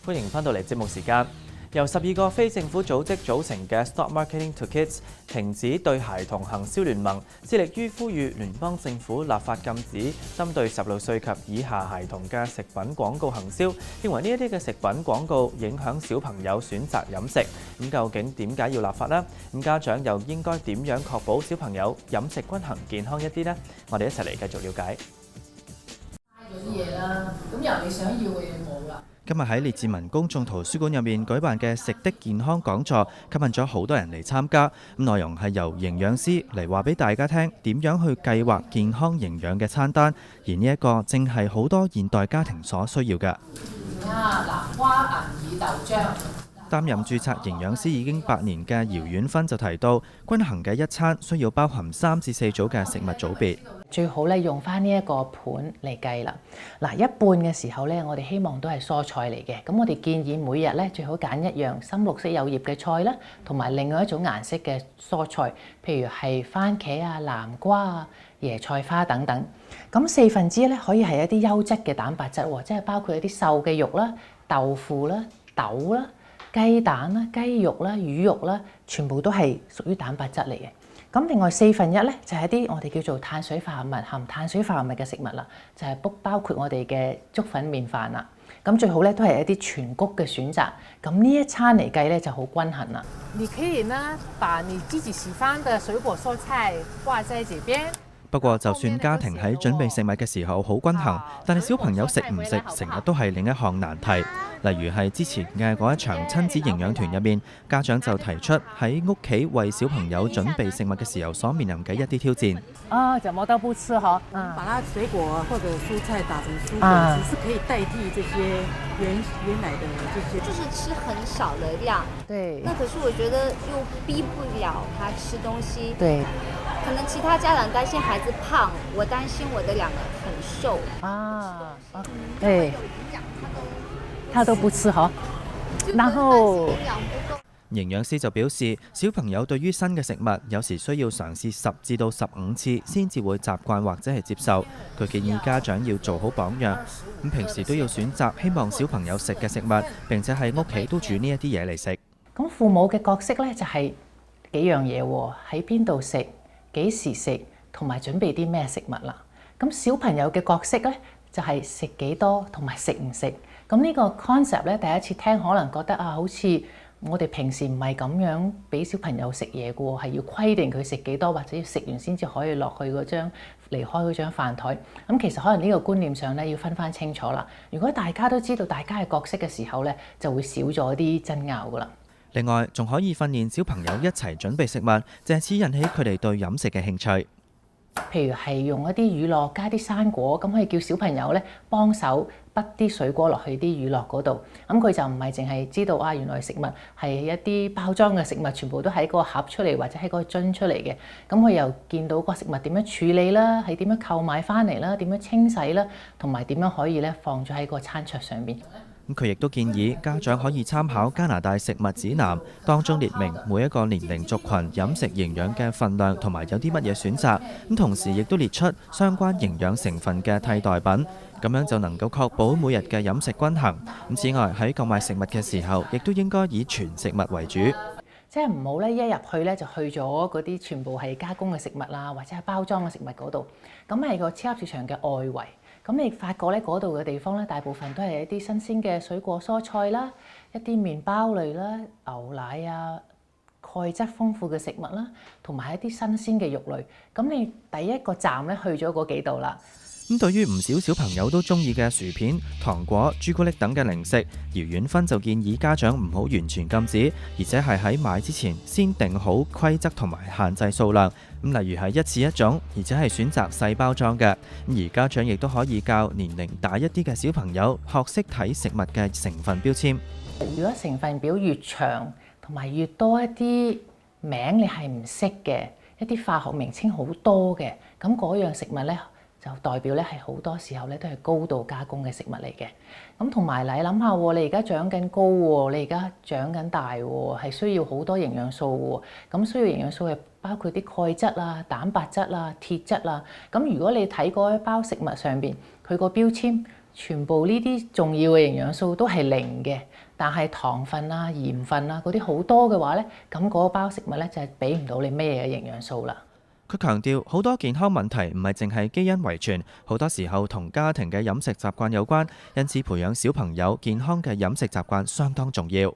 歡迎返到嚟節目時間。由12個非政府組織組成嘅 Stop Marketing to Kids 停止對孩童行銷聯盟，致力於呼籲聯邦政府立法禁止針對16歲及以下孩童嘅食品廣告行銷，認為呢一啲嘅食品廣告影響小朋友選擇飲食。咁究竟點解要立法呢？咁家長又應該點樣確保小朋友飲食均衡健康一啲呢？我哋一齊嚟繼續了解。嗰啲嘢啦，咁由你想要嘅嘢冇啦。今日喺列治文公眾圖書館入面舉辦嘅食的健康講座，吸引咗好多人嚟參加。咁內容係由營養師嚟話俾大家聽點樣去計劃健康營養嘅餐單，而呢一個正係好多現代家庭所需要嘅。南瓜銀耳豆漿。擔任註冊營養師已經8年嘅姚婉芬就提到，均衡嘅一餐需要包含3至4組嘅食物組別。最好咧用翻呢一個盤嚟計啦。嗱，一半嘅時候咧，我哋希望都係蔬菜嚟嘅。咁我哋建議每日咧最好揀一樣深綠色有葉嘅菜啦，同埋另外一種顏色嘅蔬菜，譬如係番茄啊、南瓜啊、椰菜花等等。咁1/4咧可以係一啲優質嘅蛋白質喎，即係包括一啲瘦嘅肉啦、豆腐啦、豆啦、雞蛋啦、雞肉啦、魚肉啦，全部都係屬於蛋白質嚟嘅。咁另外1/4咧就係一啲我哋叫做碳水化合物、含碳水化合物嘅食物啦，就係包括我哋嘅粥粉麵飯啦。咁最好咧都係一啲全穀嘅選擇。咁呢一餐嚟計咧就好均衡啦。你可以呢把你自己喜歡嘅水果蔬菜掛在這邊。不過，就算家庭喺準備食物嘅時候好均衡，但係小朋友食唔食成日都係另一項難題。例如係之前嘅嗰一場親子營養團入面，家長就提出喺屋企為小朋友準備食物嘅時候所面臨嘅一啲挑戰。怎麼都不吃哈？把它水果或者蔬菜打成蔬果汁，是可以代替這些原來的這些。就是吃很少的量。對。那可是我覺得又逼不了他吃東西。對。可能其他家長擔心孩子胖，我擔心我的兩個很瘦。對。他都不吃嗬，然後營養師就表示，小朋友對於新嘅食物有時需要嘗試10至到15次先至會習慣或者係接受。佢建議家長要做好榜樣，咁平時都要選擇希望小朋友食嘅食物，並且喺屋企都煮呢一啲嘢嚟食。咁父母嘅角色咧就係幾樣嘢喎，喺邊度食、幾時食，同埋準備啲咩食物啦。咁小朋友嘅角色咧就係食幾多同埋食唔食。咁呢個 concept 咧，第一次聽可能覺得好似我哋平時唔係咁樣俾小朋友食嘢嘅喎，係要規定佢食幾多，或者要食完先至可以落去嗰張離開嗰張飯台。咁其實可能呢個觀念上咧要分翻清楚啦。如果大家都知道大家嘅角色嘅時候咧，就會少咗啲爭拗噶啦。另外，仲可以訓練小朋友一齊準備食物，藉此引起佢哋對飲食嘅興趣。譬如係用一啲乳酪加啲生果，咁可以叫小朋友咧幫手滗啲水果落去啲乳酪嗰度，咁佢就唔係淨係知道原來食物係一啲包裝嘅食物，全部都喺個盒出嚟或者喺個樽出嚟嘅，咁佢又見到個食物點樣處理啦，係點樣購買翻嚟啦，點樣清洗啦，同埋點樣可以咧放咗喺個餐桌上邊。佢亦都建議家長可以參考加拿大食物指南，當中列明每一個年齡族群飲食營養嘅份量同埋有啲乜嘢選擇，咁同時亦都列出相關營養成分嘅替代品，咁樣就能夠確保每日嘅飲食均衡。咁此外喺購買食物嘅時候，亦都應該以全食物為主，即係唔好咧一入去咧就去咗嗰啲全部係加工嘅食物啦，或者係包裝嘅食物嗰度，咁係個超級市場嘅外圍。咁你發覺咧嗰度嘅地方咧，大部分都係一啲新鮮嘅水果蔬菜啦，一啲麵包類啦、牛奶啊、鈣質豐富嘅食物啦，同埋一啲新鮮嘅肉類。咁你第一個站咧去咗嗰幾度啦。咁對於唔少小朋友都中意嘅薯片、糖果、朱古力等嘅零食，姚婉芬就建議家長唔好完全禁止，而且係喺買之前先定好規則同埋限制數量。咁例如係一次一種，而且係選擇細包裝嘅。而家長亦都可以教年齡大一啲嘅小朋友學識睇食物嘅成分標籤。如果成分表越長，同埋越多一啲名你係唔識嘅，一啲化學名稱好多嘅，咁嗰樣食物呢，就代表咧係好多時候咧都係高度加工嘅食物嚟嘅。咁同埋你諗下喎，你而家長緊高喎，你而家長緊大喎，係需要好多營養素喎。咁需要營養素係包括啲鈣質啊、蛋白質啊、鐵質啊。咁如果你睇嗰一包食物上邊，佢個標籤全部呢啲重要嘅營養素都係零嘅，但係糖分啊、鹽分啊嗰啲好多嘅話咧，咁嗰包食物咧就係俾唔到你咩嘅營養素啦。佢強調好多健康問題唔係淨係基因遺傳，好多時候同家庭嘅飲食習慣有關，因此培養小朋友健康嘅飲食習慣相當重要。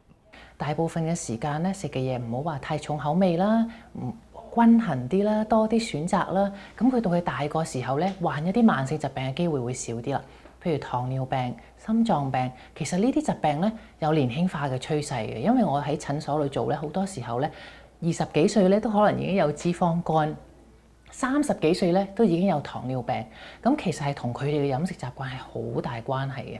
大部分嘅時間咧食嘅嘢唔好話太重口味啦，均衡啲啦，多啲選擇啦。咁佢到佢大個時候咧，患一啲慢性疾病嘅機會會少啲啦。譬如糖尿病、心臟病，其實呢啲疾病咧有年輕化嘅趨勢嘅，因為我喺診所裏做咧，好多時候咧20幾歲咧都可能已經有脂肪肝。30幾歲咧都已經有糖尿病，咁其實係同佢哋嘅飲食習慣係好大關係嘅。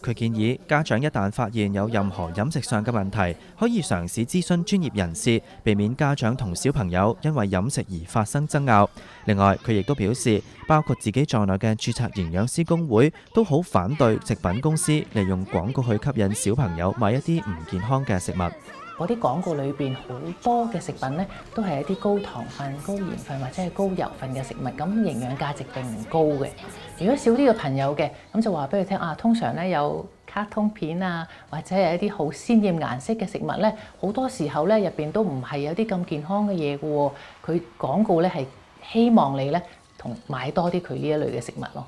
佢建議家長一旦發現有任何飲食上嘅問題，可以嘗試諮詢專業人士，避免家長同小朋友因為飲食而發生爭拗。另外，佢亦都表示，包括自己在內嘅註冊營養師公會都好反對食品公司利用廣告去吸引小朋友買一啲唔健康嘅食物。嗰啲廣告裏邊好多嘅食品咧，都係一啲高糖分、高鹽分或者係高油分嘅食物，咁營養價值並唔高嘅。如果少啲嘅朋友嘅，咁就話俾佢聽啊，通常咧有卡通片啊，或者係一啲好鮮豔顏色嘅食物咧，好多時候咧入邊都唔係有啲咁健康嘅嘢嘅喎。佢廣告咧係希望你咧同買多啲佢呢一類嘅食物咯。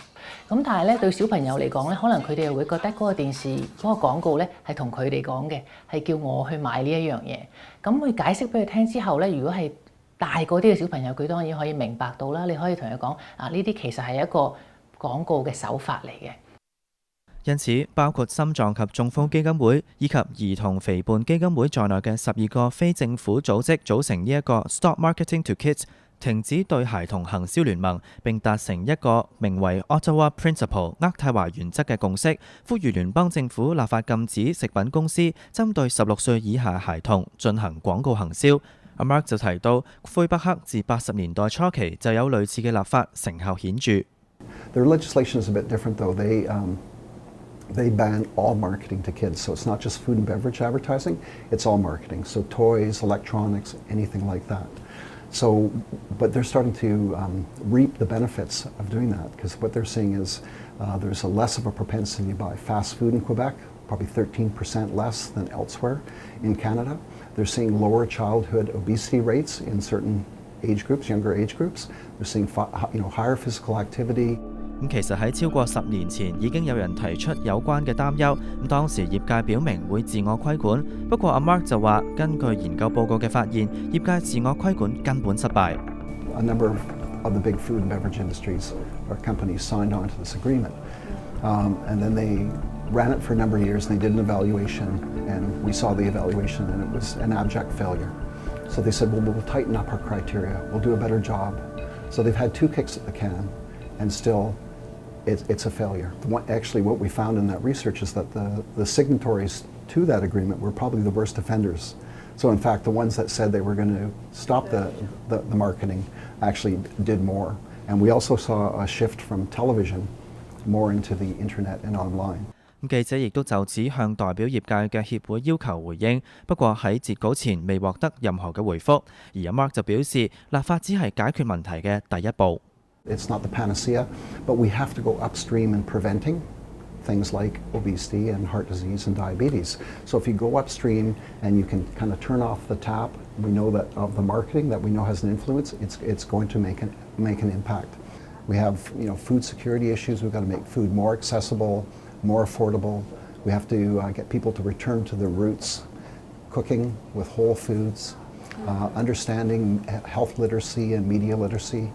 咁但係咧對小朋友嚟講咧，可能佢哋又會覺得嗰個電視嗰個廣告咧係同佢哋講嘅，係叫我去買呢一樣嘢。咁佢解釋俾佢聽之後咧，如果係大個啲嘅小朋友，佢當然可以明白到啦。你可以同佢講啊，呢啲其實係一個廣告嘅手法嚟嘅。因此，包括心臟及中風基金會以及兒童肥胖基金會在內嘅12個非政府組織組成呢一個 Stop Marketing to Kids 停止對孩童行銷聯盟，並達成一個名為 Ottawa Principle 渥太華原則嘅共識，呼籲聯邦政府立法禁止食品公司針對16歲以下孩童進行廣告行銷。阿 Mark 就提到，魁北克自80年代初期就有類似嘅立法，成效顯著。Their legislation is a bit different though. They ban all marketing to kids, so it's not just food and beverage advertising, it's all marketing. So toys, electronics, anything like that. So, but they're starting to reap the benefits of doing that, because what they're seeing is there's a less of a propensity to buy fast food in Quebec, probably 13% less than elsewhere in Canada. They're seeing lower childhood obesity rates in certain age groups, younger age groups. They're seeing higher physical activity. 其實喺超過10年前已經有人提出有關嘅擔憂，當時業界表明會自我規管。不過阿 Mark 就話，根據研究報告嘅發現，業界自我規管根本失敗。A number of the big food and beverage industries or companies signed on to this agreement, and then they ran it for a number of years. And they did an evaluation, and we saw the evaluation, and it was an abject failure. So they said, well, we'll tighten up our criteria. We'll do a better job. So they've had 2 kicks at the can, and still it's a failure. Actually, what we found in that research is that the signatories to that agreement were probably the worst offenders. So in fact, the ones that said they were going to stop the marketing actually did more. And we also saw a shift from television more into the internet and online. 記者亦都就此向代表業界嘅協會要求回應，不過喺截稿前未獲得任何嘅回覆。而阿 Mark 就表示，立法只係解決問題嘅第一步。It's not the panacea, but we have to go upstream in preventing things like obesity and heart disease and diabetes. So if you go upstream and you can kind of turn off the tap, we know that of the marketing that we know has an influence, it's going to make an impact. We have food security issues. We've got to make food more accessible, more affordable. We have to get people to return to their roots, cooking with whole foods, understanding health literacy and media literacy.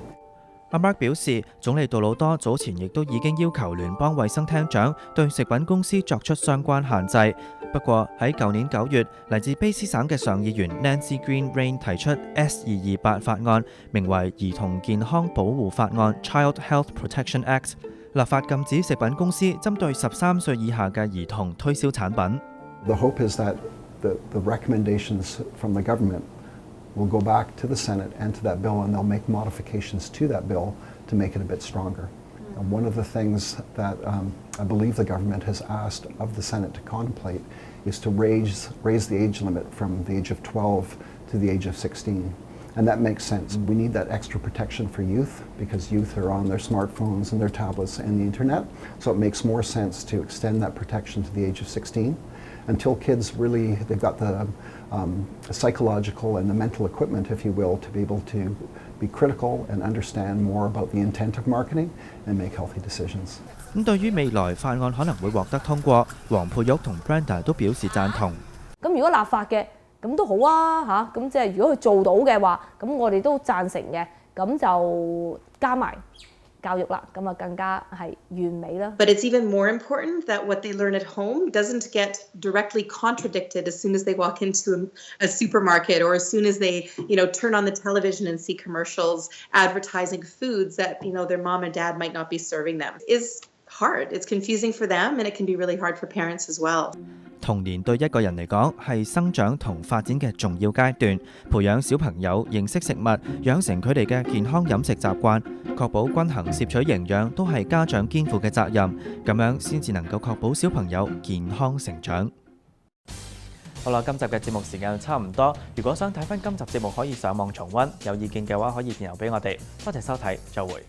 阿 Mark 表示，總理杜魯多早前亦都已經要求聯邦衛生廳長對食品公司作出相關限制。不過喺舊年9月，嚟自卑斯省嘅上議員 Nancy Green-Rain 提出 S228 法案，名為《兒童健康保護法案 Child Health Protection Act》，立法禁止食品公司針對13歲以下嘅兒童推銷產品。The hope is that the recommendations from the government will go back to the Senate and to that bill, and they'll make modifications to that bill to make it a bit stronger. And one of the things that I believe the government has asked of the Senate to contemplate is to raise the age limit from the age of 12 to the age of 16. And that makes sense. We need that extra protection for youth because youth are on their smartphones and their tablets and the internet. So it makes more sense to extend that protection to the age of 16 until kids really, they've got the psychological and the mental equipment, if you will, to be able to be critical and understand more about the intent of marketing and make healthy decisions. 咁對於未來法案可能會獲得通過，黃佩玉同 Brenda 都表示贊同。咁如果立法嘅，咁都好啊嚇，咁即係如果佢做到嘅話，咁我哋都贊成嘅，咁就加埋教育啦，咁啊更加係完美啦。But it's even more important that what they learn at home doesn't get directly contradicted as soon as they walk into a supermarket or as soon as they, turn on the television and see commercials advertising foods that, their mom and dad might not be serving them. Is hard. It's confusing for them and it can be really hard for parents as well. 童年對一個人嚟講係生長同發展嘅重要階段，培養小朋友認識食物，養成佢哋嘅健康飲食習慣，確保均衡攝取營養都係家長肩負嘅責任，咁樣先至能夠確保小朋友健康成長。好啦，今集嘅節目時間差唔多。如果想睇返今集節目，可以上網重溫。有意見嘅話，可以電郵俾我哋。多謝收睇，再會。